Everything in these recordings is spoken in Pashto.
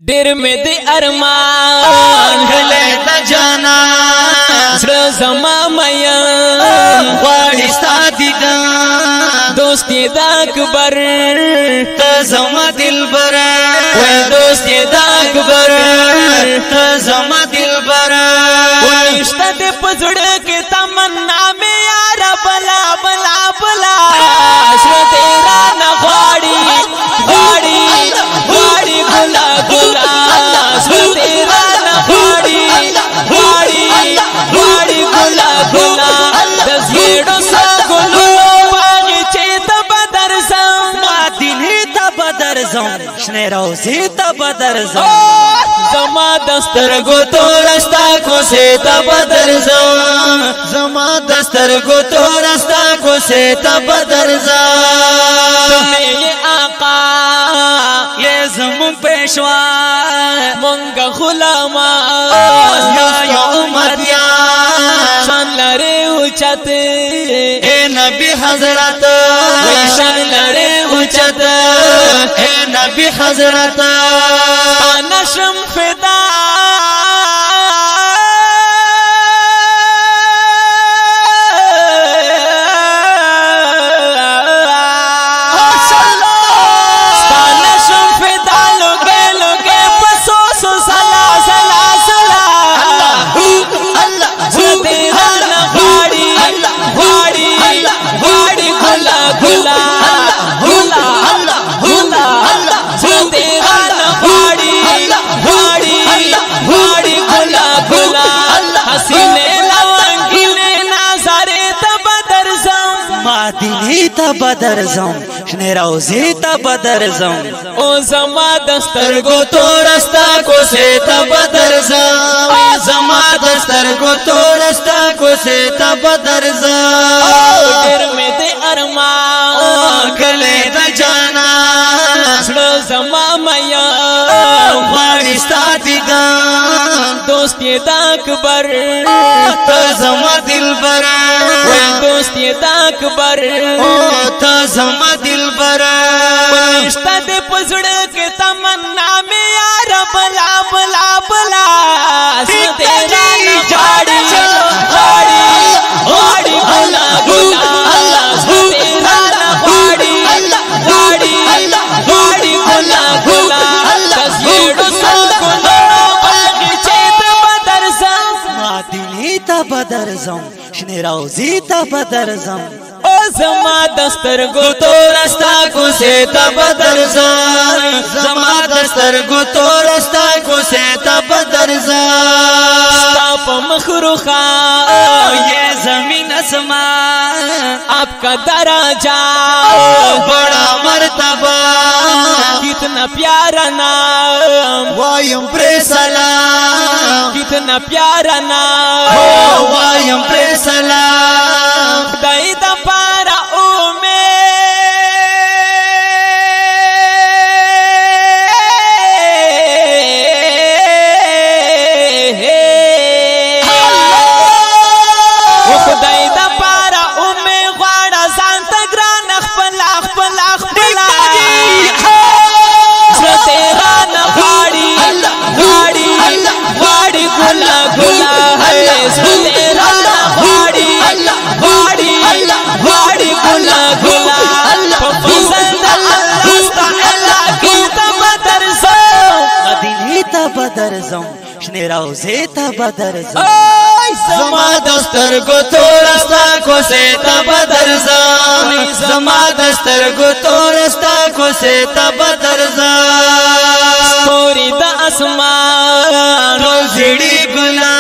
ډېر مې د ارمان غلې د جانا زړه زما مین غواړي ستا دیدن دوست یې د اکبر ته زما دلبر وای دوست یې د اکبر ته زما دلبر وشته د پزړه کې تمنا مې یار بلا بلا بلا زړه تیرا نه غواړي غواړي غواړي ګلا ګلا زړه تیرا نه غواړي غواړي غواړي ګلا ګلا د زیړو سګلو باغ چې ته بدر زم دیني ته بدر زم شنه روزي ته بدر زم زما دسترګو تورستا کو سے ته بدر زم زما دسترګو تورستا کو سے ته بدر زم تمہیں آقا یہ زمون پیشوا مونږ غلامان یا امتیا شان لري اوچت اے نبی حضرت وای شان لري اوچت اے نبی حضرت نشم فدا دینی ته بدر زم شنه روزي ته بدر زم او زما دسترګو تورستا کو سے ته بدر زم زما دسترګو تورستا کو سے ته بدر زم ډېر مې د ارمان کله د جانا زړه زما میا غواړي ستا دیدن دوست یې د اکبر ته زما دلبر وای دوست یې د اکبر ته زما دلبر پښتا دې پزړه کې تمنا مې یار بلا بلا بلا ستې را نه غاړي غاړي غاړي بلا بلا ستې را نه غاړي غاړي غاړي بلا بلا تسیړو سګلو باغ چې ته بدر زم دیني ته بدر زم شنه روزي ته بدر زم او زما دسترګو تورستا کو سے ته بدر زم زما دسترګو تورستا کو سے ته بدر زم ستا په مخروخا یہ زمین اسمان آپ کا درجہ بڑا مرتبہ کتنا پیارا نام وایم پر سلام کتنا پیارا نام وایم پر سلام خدای د پارا بدر زم شنه روزي ته بدر زم زما دسترګو تورستا کو سے ته بدر زم زما دسترګو تورستا کو سے ته بدر زم پوری د اسمان روزړي ګلا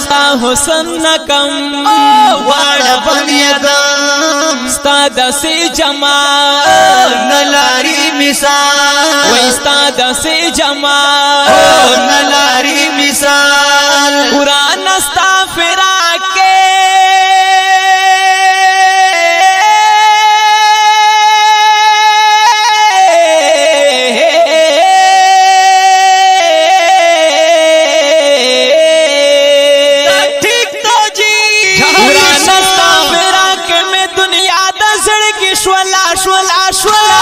ستا حسن نکم واړه بنیادم ستا د سي جمال نلاري مثال وای ستا د سي جمال نلاري مثال قرآن ستا فراق کے ٹھیک تو جی قرآن ستا فراق میں دنیا د زړګي شولا شولا شولا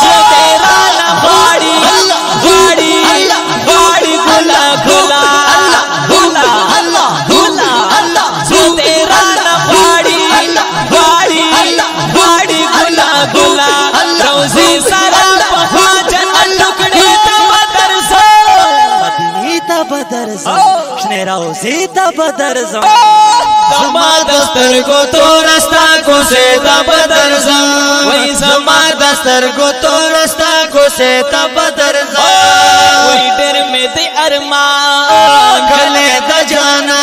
زه تیرا نه غواړي غواړي شنه روزی تا بدرزم زما دسترگو تورستا کوسه تا بدرزم وای زما دسترگو تورستا کوسه تا بدرزم وای ډېر مې د ارمان کله د جانا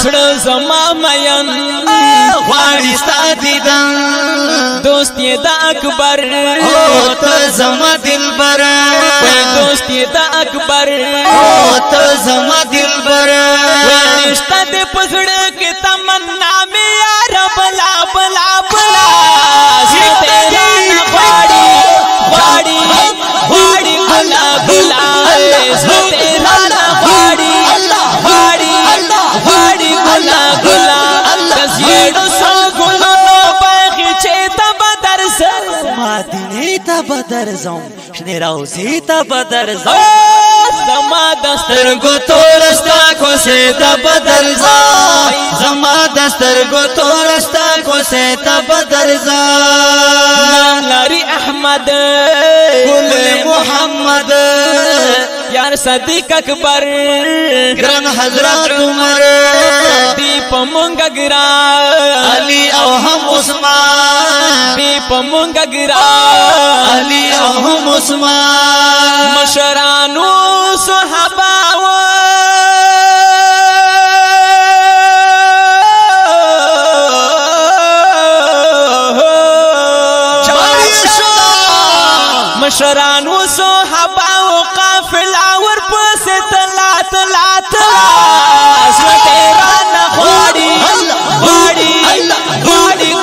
زړه زما مین غواړي ستا دیدن دوست یې د اکبر او ته زما دلبر وای دوست یې د اکبر او ته زما دلبر نشته د پزړه کې تمنا مې یار بلا بلا بلا زه تیرا نه غواړي غواړي ګلا ګلا زه تیرا نه غواړي ګلا ګلا کسیړو سو ګلونو باغ چې ته بدرزم مدینه ته بدرزم شنه روزی ته بدرزم زما دستر سترگو تورستا کوسه تا بدرزا زما دسترگو تورستا کوسه تا بدرزا لاری احمد گل محمد یار صدیق اکبر گران حضرت عمر دی پمونگا گران علی او هم عثمان دی پمونگا گران علی او هم عثمان مشرانو صحابه مشرانو صحابه او قافله ور پس تلا تلا تلا سوته رانا غواړي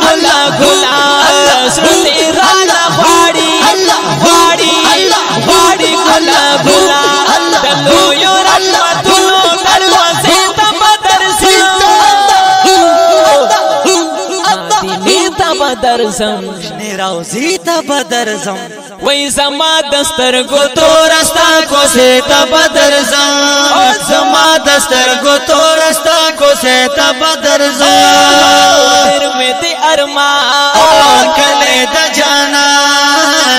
ګلا ګلا سوته رانا غواړي ګلا ګلا دلو یو رحمتونو دروازه ته بدرزم مدینه ته بدرزم شنه روزی ته بدرزم وای زما دسترګو تورستا کوسه تا بدرزم زما دسترګو تورستا کوسه تا بدرزم تر مې د ارمان کله د جانا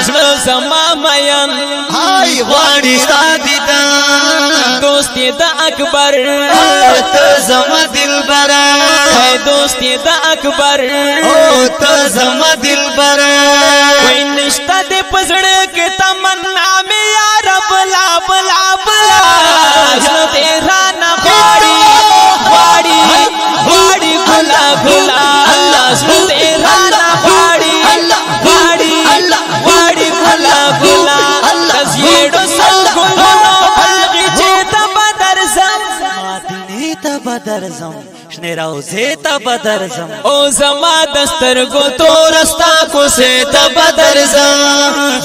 زړه زما مین هاي غواړي ستا دیدن دوست یې د اکبر ته زما دلبر هاي دوست یې د اکبر او ته زما دلبر وای نشته د پزړه کې تمنا مې یار بلا بلا بلا زه تیرا نه غواړي ګلا ګلا زه تیرا نه غواړي ګلا ګلا کسیړو سو ګلونو باغ چې ته بدرزم مدینه ته بدرزم شنه روزه ته بدرزم او زما دسترګو تورستا کوسه تا بدرزم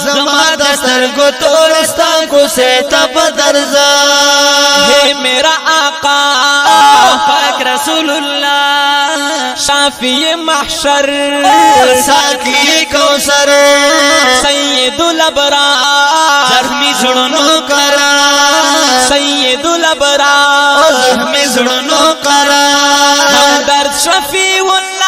زما دسترګو تورستا کوسه تا بدرزم ہے میرا آقا پاک رسول اللہ شافی محشر ساقی کوثر سید الابرار زخمی زړونو کرا سید الابرار زخمی زړونو کرا درد شفیع اللہ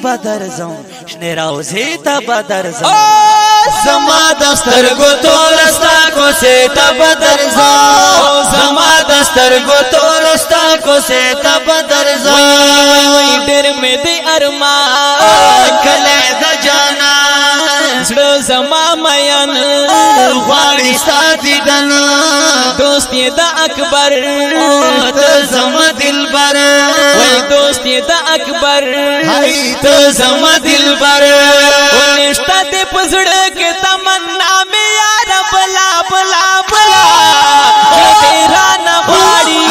بدرزم شنه روزی تا بدرزم زما دسترګو تورستا کوسه تا بدرزم زما دسترګو تورستا کوسه تا بدرزم وای ډېر مې د ارمان کله د جانا زړه زما مین غواړي ستا دیدن دوست یې د اکبر ته زما دلبر وای دوست یې د اکبر هاي ته زما دلبر ونشته د پزړه کې تمنا مې یار بلا بلا بلا تیرا نه غواړي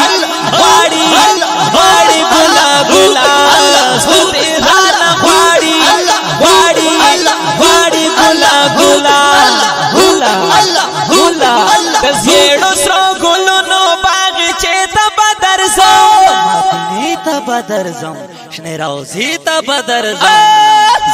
بدر زم شنه روزی تا بدر زم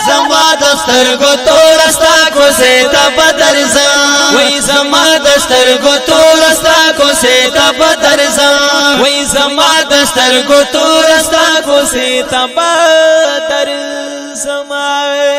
زما دستر گو تورستا کو سیتا بدر زم وای زما دستر گو تورستا کو سیتا بدر زم وای زما دستر گو تورستا کو سیتا بدر زما